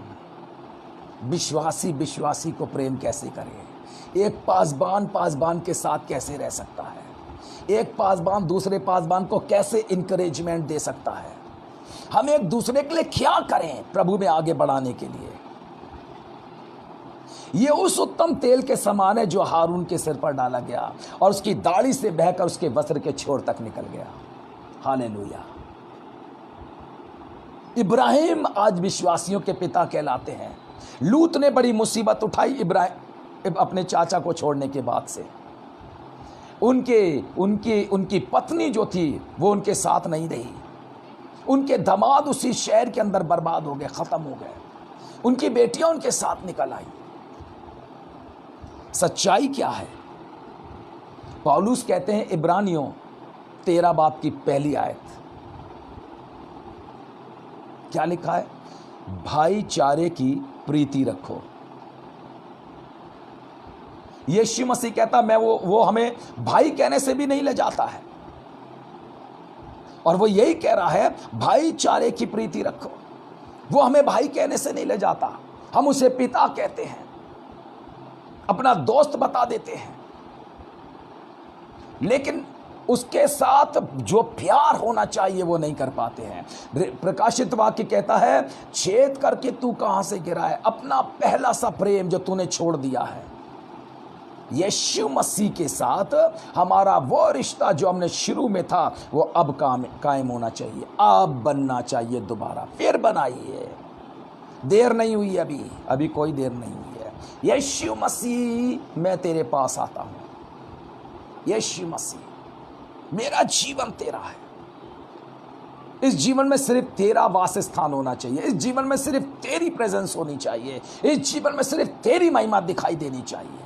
विश्वासी विश्वासी को प्रेम कैसे करे, एक पासबान के साथ कैसे रह सकता है, एक पासबान दूसरे पासबान को कैसे इंकरेजमेंट दे सकता है, हम एक दूसरे के लिए क्या करें प्रभु में आगे बढ़ाने के लिए। ये उस उत्तम तेल के समान है जो हारून के सिर पर डाला गया और उसकी दाढ़ी से बहकर उसके वस्त्र के छोर तक निकल गया। हालेलुया। इब्राहिम आज विश्वासियों के पिता कहलाते हैं। लूत ने बड़ी मुसीबत उठाई इब्राहिम अपने चाचा को छोड़ने के बाद से। उनकी पत्नी जो थी वो उनके साथ नहीं रही, उनके दामाद उसी शहर के अंदर बर्बाद हो गए, खत्म हो गए, उनकी बेटियां उनके साथ निकल आई। सच्चाई क्या है? पौलुस कहते हैं इब्रानियों 13 बाब की पहली आयत, क्या लिखा है? भाईचारे की प्रीति रखो। यीशु मसीह कहता मैं वो हमें भाई कहने से भी नहीं ले जाता है, और वो यही कह रहा है भाईचारे की प्रीति रखो। वो हमें भाई कहने से नहीं ले जाता, हम उसे पिता कहते हैं, अपना दोस्त बता देते हैं, लेकिन उसके साथ जो प्यार होना चाहिए वो नहीं कर पाते हैं। प्रकाशित वाक्य कहता है छेद करके तू कहां से गिरा है, अपना पहला सा प्रेम जो तूने छोड़ दिया है। यीशु मसीह के साथ हमारा वो रिश्ता जो हमने शुरू में था वो अब कायम होना चाहिए, अब बनना चाहिए दोबारा। फिर बनाइए, देर नहीं हुई, अभी कोई देर नहीं हुई है। यीशु मसीह मैं तेरे पास आता हूं, यीशु मसीह मेरा जीवन तेरा है। इस जीवन में सिर्फ तेरा वासस्थान होना चाहिए, इस जीवन में सिर्फ तेरी प्रेजेंस होनी चाहिए, इस जीवन में सिर्फ तेरी महिमा दिखाई देनी चाहिए।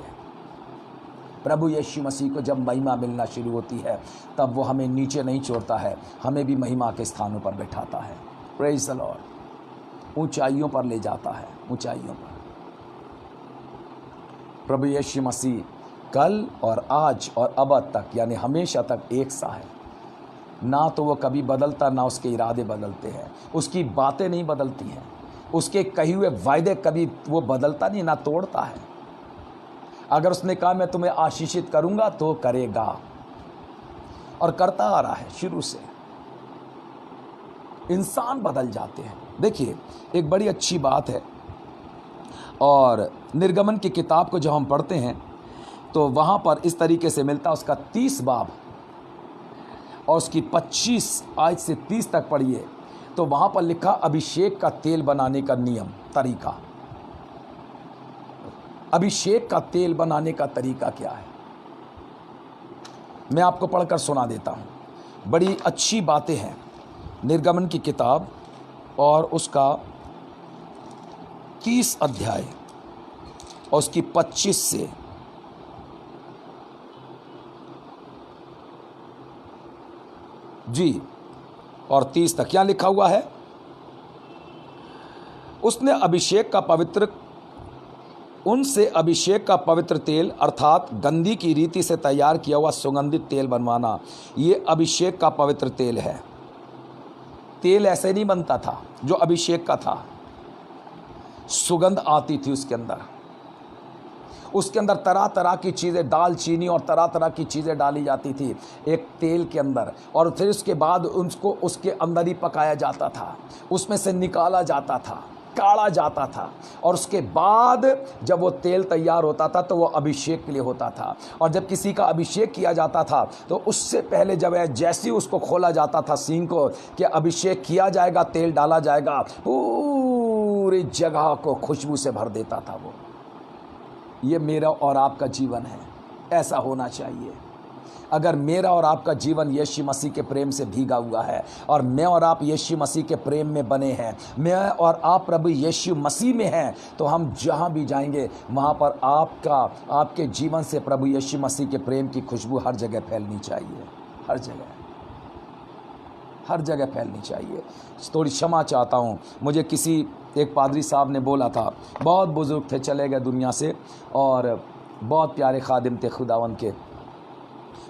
प्रभु यीशु मसीह को जब महिमा मिलना शुरू होती है तब वो हमें नीचे नहीं छोड़ता है, हमें भी महिमा के स्थानों पर बैठाता है। प्रेज़ द लॉर्ड, ऊंचाइयों पर ले जाता है, ऊंचाइयों पर। प्रभु यीशु मसीह कल और आज और अब तक यानी हमेशा तक एक सा है, ना तो वो कभी बदलता ना उसके इरादे बदलते हैं, उसकी बातें नहीं बदलती हैं, उसके कहे हुए वायदे कभी वो बदलता नहीं ना तोड़ता है। अगर उसने कहा मैं तुम्हें आशीषित करूंगा तो करेगा, और करता आ रहा है शुरू से। इंसान बदल जाते हैं। देखिए एक बड़ी अच्छी बात है, और निर्गमन की किताब को जब हम पढ़ते हैं तो वहाँ पर इस तरीके से मिलता, उसका 30 बाब और उसकी 25 आयत से 30 तक पढ़िए तो वहाँ पर लिखा अभिषेक का तेल बनाने का नियम तरीका। अभिषेक का तेल बनाने का तरीका क्या है, मैं आपको पढ़कर सुना देता हूँ। बड़ी अच्छी बातें हैं निर्गमन की किताब और उसका 30 अध्याय और उसकी 25 से जी और 30 तक क्या लिखा हुआ है। उसने अभिषेक का पवित्र उनसे अभिषेक का पवित्र तेल अर्थात गंधी की रीति से तैयार किया हुआ सुगंधित तेल बनवाना, ये अभिषेक का पवित्र तेल है। तेल ऐसे नहीं बनता था जो अभिषेक का था, सुगंध आती थी उसके अंदर तरह तरह की चीज़ें, दाल चीनी और तरह तरह की चीज़ें डाली जाती थी एक तेल के अंदर, और फिर उसके बाद उसको उसके अंदर ही पकाया जाता था, उसमें से निकाला जाता था, काढ़ा जाता था, और उसके बाद जब वो तेल तैयार होता था तो वो अभिषेक के लिए होता था। और जब किसी का अभिषेक किया जाता था तो उससे पहले जब जैसे ही उसको खोला जाता था सींग को कि अभिषेक किया जाएगा, तेल डाला जाएगा, पूरी जगह को खुशबू से भर देता था वो। ये मेरा और आपका जीवन है, ऐसा होना चाहिए। अगर मेरा और आपका जीवन यीशु मसीह के प्रेम से भीगा हुआ है और मैं और आप यीशु मसीह के प्रेम में बने हैं, मैं और आप प्रभु यीशु मसीह में हैं, तो हम जहाँ भी जाएंगे वहाँ पर आपके जीवन से प्रभु यीशु मसीह के प्रेम की खुशबू हर जगह फैलनी चाहिए, हर जगह फैलनी चाहिए। थोड़ी क्षमा चाहता हूँ, मुझे एक पादरी साहब ने बोला था, बहुत बुज़ुर्ग थे, चले गए दुनिया से, और बहुत प्यारे खादिम थे खुदावन के,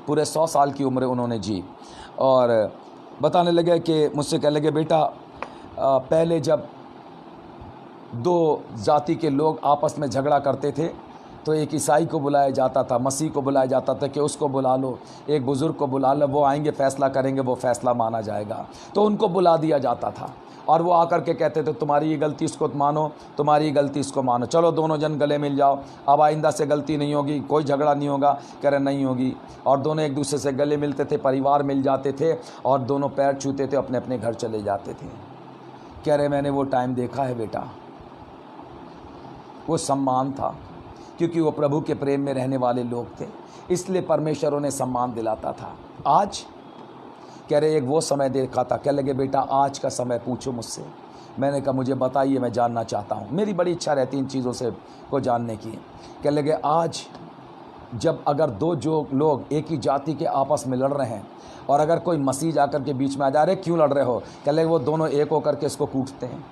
पूरे 100 साल की उम्र उन्होंने जी, और बताने लगे कि मुझसे कहने लगे, बेटा पहले जब 2 जाति के लोग आपस में झगड़ा करते थे तो एक ईसाई को बुलाया जाता था, मसीह को बुलाया जाता था कि उसको बुला लो, एक बुज़ुर्ग को बुला लो, वो आएंगे, फ़ैसला करेंगे, वो फ़ैसला माना जाएगा। तो उनको बुला दिया जाता था और वो आकर के कहते थे, तुम्हारी ये गलती इसको मानो, तुम्हारी ये गलती इसको मानो, चलो दोनों जन गले मिल जाओ, अब आइंदा से गलती नहीं होगी, कोई झगड़ा नहीं होगा। कह रहे नहीं होगी, और दोनों एक दूसरे से गले मिलते थे, परिवार मिल जाते थे और दोनों पैर छूते थे, अपने अपने घर चले जाते थे। कह रहे मैंने वो टाइम देखा है बेटा, वो सम्मान था, क्योंकि वो प्रभु के प्रेम में रहने वाले लोग थे, इसलिए परमेश्वर उन्हें सम्मान दिलाता था। आज कह रहे एक वो समय देखा था, कह लगे बेटा आज का समय पूछो मुझसे। मैंने कहा मुझे बताइए, मैं जानना चाहता हूँ, मेरी बड़ी इच्छा रहती इन चीज़ों से को जानने की। कह लगे आज जब अगर 2 जो लोग एक ही जाति के आपस में लड़ रहे हैं और अगर कोई मसीह जाकर के बीच में आ जा रहे, क्यों लड़ रहे हो? कह लगे वो दोनों एक होकर के इसको कूटते हैं,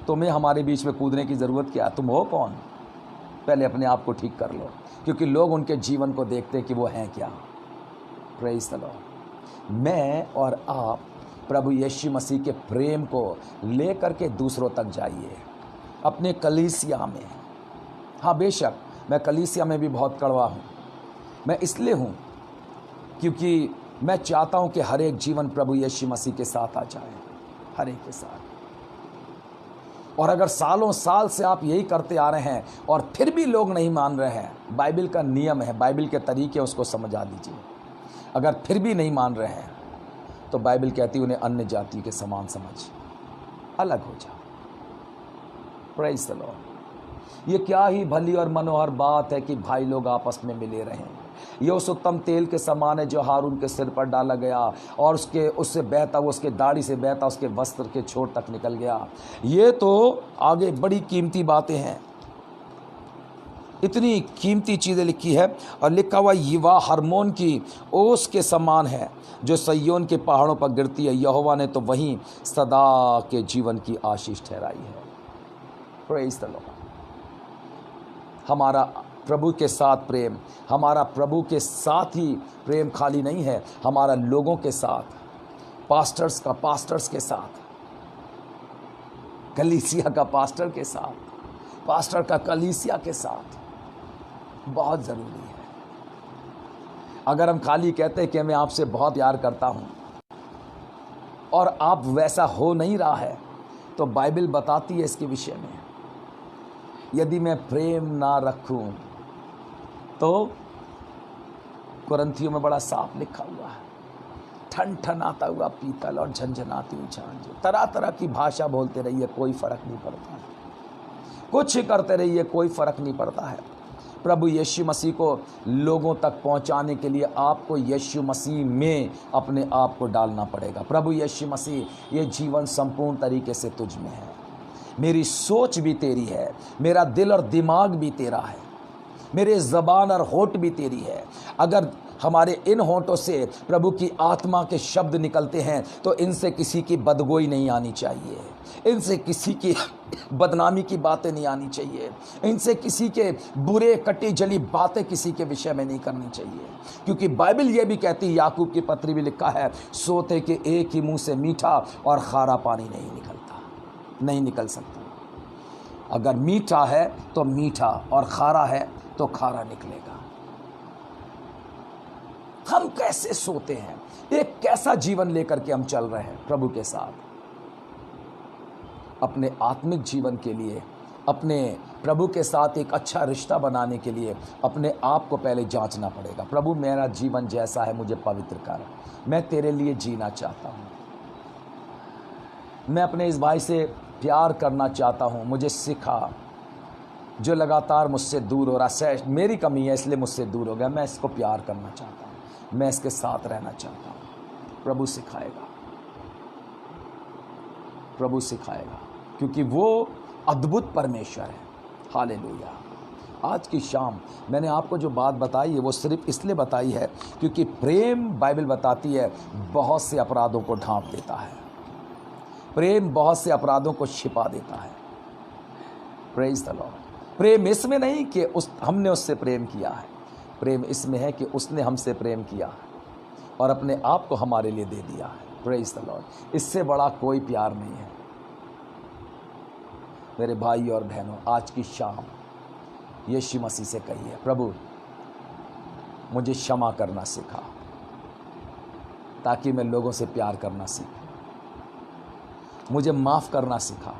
तुम्हें हमारे बीच में कूदने की ज़रूरत क्या? तुम हो कौन? पहले अपने आप को ठीक कर लो, क्योंकि लोग उनके जीवन को देखते कि वो हैं क्या। Praise the Lord. मैं और आप प्रभु यीशु मसीह के प्रेम को लेकर के दूसरों तक जाइए, अपने कलीसिया में। हाँ बेशक मैं कलीसिया में भी बहुत कड़वा हूँ, मैं इसलिए हूँ क्योंकि मैं चाहता हूँ कि हर एक जीवन प्रभु यीशु मसीह के साथ आ जाए, हर एक के साथ। और अगर सालों साल से आप यही करते आ रहे हैं और फिर भी लोग नहीं मान रहे हैं, बाइबल का नियम है, बाइबल के तरीके उसको समझा दीजिए। अगर फिर भी नहीं मान रहे हैं तो बाइबल कहती है उन्हें अन्य जाति के समान समझ, अलग हो जा। Praise the Lord. ये क्या ही भली और मनोहर बात है कि भाई लोग आपस में मिले रहें। ये उस उत्तम तेल के समान है जो हारून के सिर पर डाला गया और उससे बहता, वो उसके दाढ़ी से बहता उसके वस्त्र के छोर तक निकल गया। ये तो आगे बड़ी कीमती बातें हैं, इतनी कीमती चीज़ें लिखी है। और लिखा हुआ युवा हरमोन की ओस के समान है जो सय्योन के पहाड़ों पर गिरती है, यहोवा ने तो वहीं सदा के जीवन की आशीष ठहराई है। Praise the Lord. हमारा प्रभु के साथ प्रेम, हमारा प्रभु के साथ ही प्रेम खाली नहीं है, हमारा लोगों के साथ, पास्टर्स के साथ, कलीसिया का पास्टर के साथ, पास्टर का कलीसिया के साथ बहुत ज़रूरी है। अगर हम खाली कहते हैं कि मैं आपसे बहुत प्यार करता हूँ और आप वैसा हो नहीं रहा है, तो बाइबल बताती है इसके विषय में, यदि मैं प्रेम ना रखूं तो कुरंथियों में बड़ा साफ लिखा हुआ है, ठनठनाता हुआ पीतल और झंझनाती हुई झांझ। तरह तरह की भाषा बोलते रहिए, कोई फर्क नहीं पड़ता है, कुछ करते रहिए, कोई फर्क नहीं पड़ता है। प्रभु यीशु मसीह को लोगों तक पहुंचाने के लिए आपको यीशु मसीह में अपने आप को डालना पड़ेगा। प्रभु यीशु मसीह, ये जीवन संपूर्ण तरीके से तुझ में है, मेरी सोच भी तेरी है, मेरा दिल और दिमाग भी तेरा है, मेरे ज़बान और होठ भी तेरी है। अगर हमारे इन होंठों से प्रभु की आत्मा के शब्द निकलते हैं तो इनसे किसी की बदगोई नहीं आनी चाहिए, इनसे किसी की बदनामी की बातें नहीं आनी चाहिए, इनसे किसी के बुरे कटी जली बातें किसी के विषय में नहीं करनी चाहिए। क्योंकि बाइबल ये भी कहती है, याकूब की पत्री भी लिखा है, सोते के एक ही मुंह से मीठा और खारा पानी नहीं निकल सकता। अगर मीठा है तो मीठा और खारा है तो खारा निकलेगा। हम कैसे सोते हैं, एक कैसा जीवन लेकर के हम चल रहे हैं प्रभु के साथ। अपने आत्मिक जीवन के लिए, अपने प्रभु के साथ एक अच्छा रिश्ता बनाने के लिए अपने आप को पहले जांचना पड़ेगा। प्रभु मेरा जीवन जैसा है मुझे पवित्र कर, मैं तेरे लिए जीना चाहता हूँ, मैं अपने इस भाई से प्यार करना चाहता हूँ, मुझे सिखा। जो लगातार मुझसे दूर हो रहा है, मेरी कमी है इसलिए मुझसे दूर हो गया, मैं इसको प्यार करना चाहता हूँ, मैं इसके साथ रहना चाहता हूँ। प्रभु सिखाएगा, प्रभु सिखाएगा, क्योंकि वो अद्भुत परमेश्वर है। हालेलुया। आज की शाम मैंने आपको जो बात बताई है वो सिर्फ इसलिए बताई है क्योंकि प्रेम, बाइबल बताती है, बहुत से अपराधों को ढांप देता है। प्रेम बहुत से अपराधों को छिपा देता है। Praise the Lord. प्रेम इसमें नहीं कि हमने उससे प्रेम किया है, प्रेम इसमें है कि उसने हमसे प्रेम किया है और अपने आप को हमारे लिए दे दिया है। Praise the Lord. इससे बड़ा कोई प्यार नहीं है। मेरे भाई और बहनों, आज की शाम यीशु मसीह से कहिए, प्रभु मुझे क्षमा करना सिखा, ताकि मैं लोगों से प्यार करना सीखूं। मुझे माफ़ करना सिखा,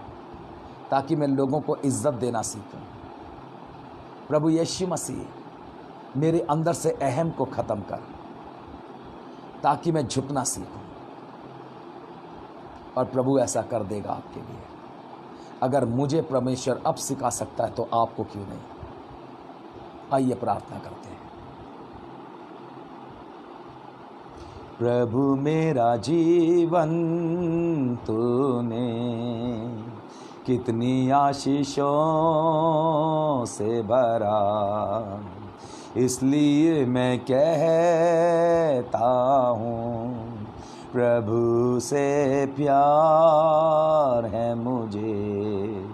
ताकि मैं लोगों को इज्जत देना सीखूं। प्रभु यीशु मसीह मेरे अंदर से अहम को ख़त्म कर, ताकि मैं झुकना सीखूं। और प्रभु ऐसा कर देगा आपके लिए। अगर मुझे परमेश्वर अब सिखा सकता है तो आपको क्यों नहीं। आइए प्रार्थना करते हैं। प्रभु मेरा जीवन तूने कितनी आशीषों से भरा, इसलिए मैं कहता हूँ प्रभु से प्यार है मुझे,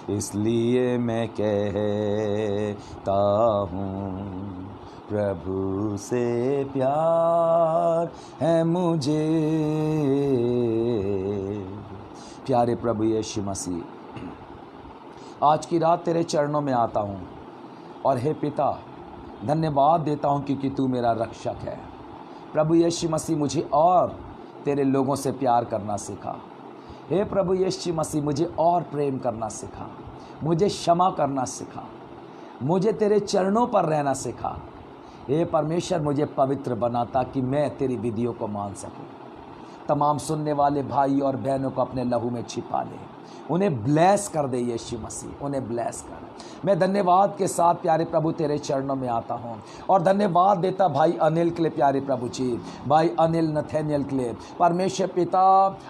इसलिए मैं कहता हूँ प्रभु से प्यार है मुझे। प्यारे प्रभु यीशु मसीह, आज की रात तेरे चरणों में आता हूँ और हे पिता धन्यवाद देता हूँ क्योंकि तू मेरा रक्षक है। प्रभु यीशु मसीह मुझे और तेरे लोगों से प्यार करना सिखा। हे प्रभु यीशु मसीह मुझे और प्रेम करना सिखा, मुझे क्षमा करना सिखा, मुझे तेरे चरणों पर रहना सिखा। हे परमेश्वर मुझे पवित्र बना ताकि मैं तेरी विधियों को मान सकूं। तमाम सुनने वाले भाई और बहनों को अपने लहू में छिपा ले, उन्हें ब्लेस कर दे यीशु मसीह, उन्हें ब्लेस कर। मैं धन्यवाद के साथ प्यारे प्रभु तेरे चरणों में आता हूँ और धन्यवाद देता भाई अनिल के लिए। प्यारे प्रभु जी, भाई अनिल नथेनियल के लिए परमेश्वर पिता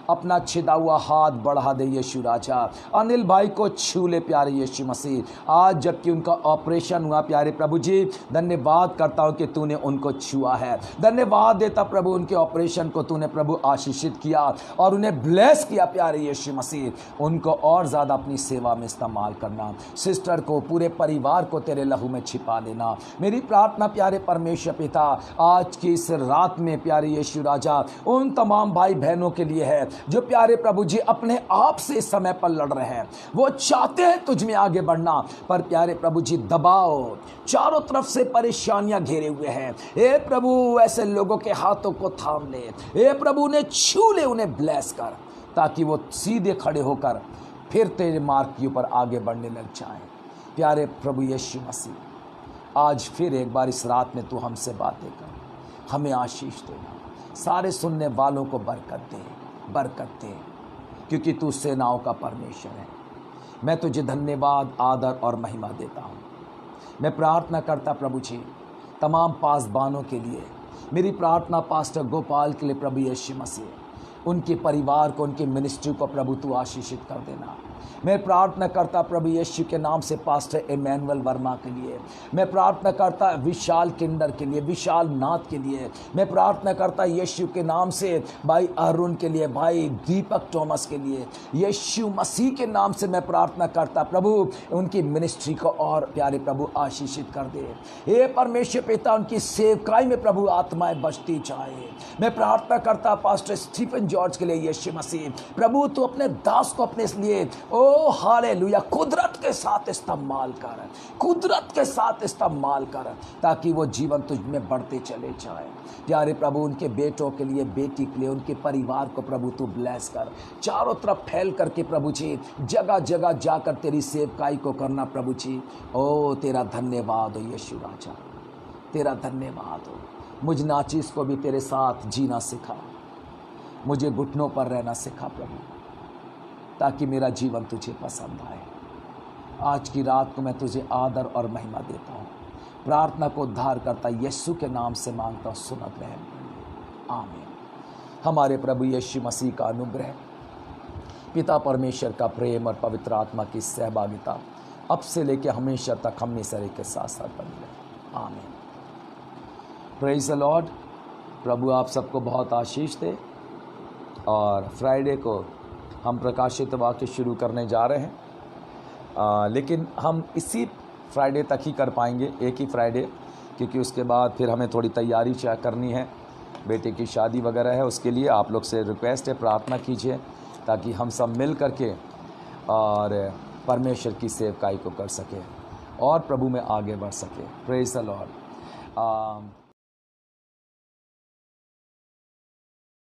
अपना छिदा हुआ हाथ बढ़ा दे यीशु राजा। अनिल भाई को छू ले प्यारे यीशु मसीह। आज जबकि उनका ऑपरेशन हुआ प्यारे प्रभु जी, धन्यवाद करता हूँ कि तूने उनको छुआ है। धन्यवाद देता प्रभु उनके ऑपरेशन को तूने प्रभु आशीषित किया और उन्हें ब्लेस किया प्यारे यीशु मसीह। उनको और ज़्यादा अपनी सेवा में इस्तेमाल करना। सिस्टर को, पूरे परिवार को तेरे लहू में छिपा लेना। मेरी प्रार्थना प्यारे परमेश्वर पिता आज की इस रात में प्यारे यीशु राजा उन तमाम भाई बहनों के लिए है जो प्यारे प्रभु जी अपने आप से इस समय पर लड़ रहे हैं। वो चाहते हैं तुझ में आगे बढ़ना, पर प्यारे प्रभु जी दबाव, चारों तरफ से परेशानियां घेरे हुए हैं। हे प्रभु ऐसे लोगों के हाथों को थाम ले, हे प्रभु उन्हें छू ले, उन्हें ब्लेस कर, ताकि वो सीधे खड़े होकर फिर तेरे मार्ग के ऊपर आगे बढ़ने लग जाएं। प्यारे प्रभु यीशु मसीह, आज फिर एक बार इस रात में तू हमसे बातें कर, हमें आशीष देना। सारे सुनने वालों को बरकत दे, बरकत दे, क्योंकि तू सेनाओं का परमेश्वर है। मैं तुझे धन्यवाद, आदर और महिमा देता हूँ। मैं प्रार्थना करता प्रभु जी तमाम पासबानों के लिए, मेरी प्रार्थना पास्टर गोपाल के लिए प्रभु यीशु मसीह, उनके परिवार को, उनके मिनिस्ट्री को प्रभु तू आशीषित कर देना। मैं प्रार्थना करता प्रभु यीशु के नाम से पास्टर इमैनुअल वर्मा के लिए, मैं प्रार्थना करता विशाल किंडर के लिए, विशाल नाथ के लिए, मैं प्रार्थना करता यीशु के नाम से भाई अरुण के लिए, भाई दीपक टॉमस के लिए, यीशु मसीह के नाम से मैं प्रार्थना करता प्रभु उनकी मिनिस्ट्री को और प्यारे प्रभु आशीषित कर दे। हे परमेश्वर पिता, उनकी सेवकाई में प्रभु आत्माएं बचती जाए। मैं प्रार्थना करता पास्टर स्टीफन जॉर्ज के लिए यीशु मसीह, प्रभु तू अपने दास को अपने लिए ओ हालेलुया कुदरत के साथ इस्तेमाल कर, कुदरत के साथ इस्तेमाल कर, ताकि वो जीवन तुझ में बढ़ते चले जाए। प्यारे प्रभु उनके बेटों के लिए, बेटी के लिए, उनके परिवार को प्रभु तू ब्लेस कर, चारों तरफ फैल करके प्रभु जी जगह जगह जाकर तेरी सेवकाई को करना प्रभु जी। ओ तेरा धन्यवाद हो यीशु राजा, तेरा धन्यवाद हो। मुझ नाचीज को भी तेरे साथ जीना सिखा, मुझे घुटनों पर रहना सिखा प्रभु, ताकि मेरा जीवन तुझे पसंद आए। आज की रात को मैं तुझे आदर और महिमा देता हूँ। प्रार्थना को उद्धार करता यीशु के नाम से मांगता हूँ, सुनत रहे आमीन। हमारे प्रभु यीशु मसीह का अनुग्रह, पिता परमेश्वर का प्रेम और पवित्र आत्मा की सहभागिता अब से लेकर हमेशा तक हमेशा के साथ साथ बनी रहे आमीन। Praise the lord. प्रभु आप सबको बहुत आशीष दे। और फ्राइडे को हम प्रकाशित वाक्य शुरू करने जा रहे हैं, लेकिन हम इसी फ्राइडे तक ही कर पाएंगे, एक ही फ्राइडे, क्योंकि उसके बाद फिर हमें थोड़ी तैयारी करनी है, बेटे की शादी वगैरह है। उसके लिए आप लोग से रिक्वेस्ट है, प्रार्थना कीजिए ताकि हम सब मिल करके और परमेश्वर की सेवकाई को कर सकें और प्रभु में आगे बढ़ सके। Praise the Lord.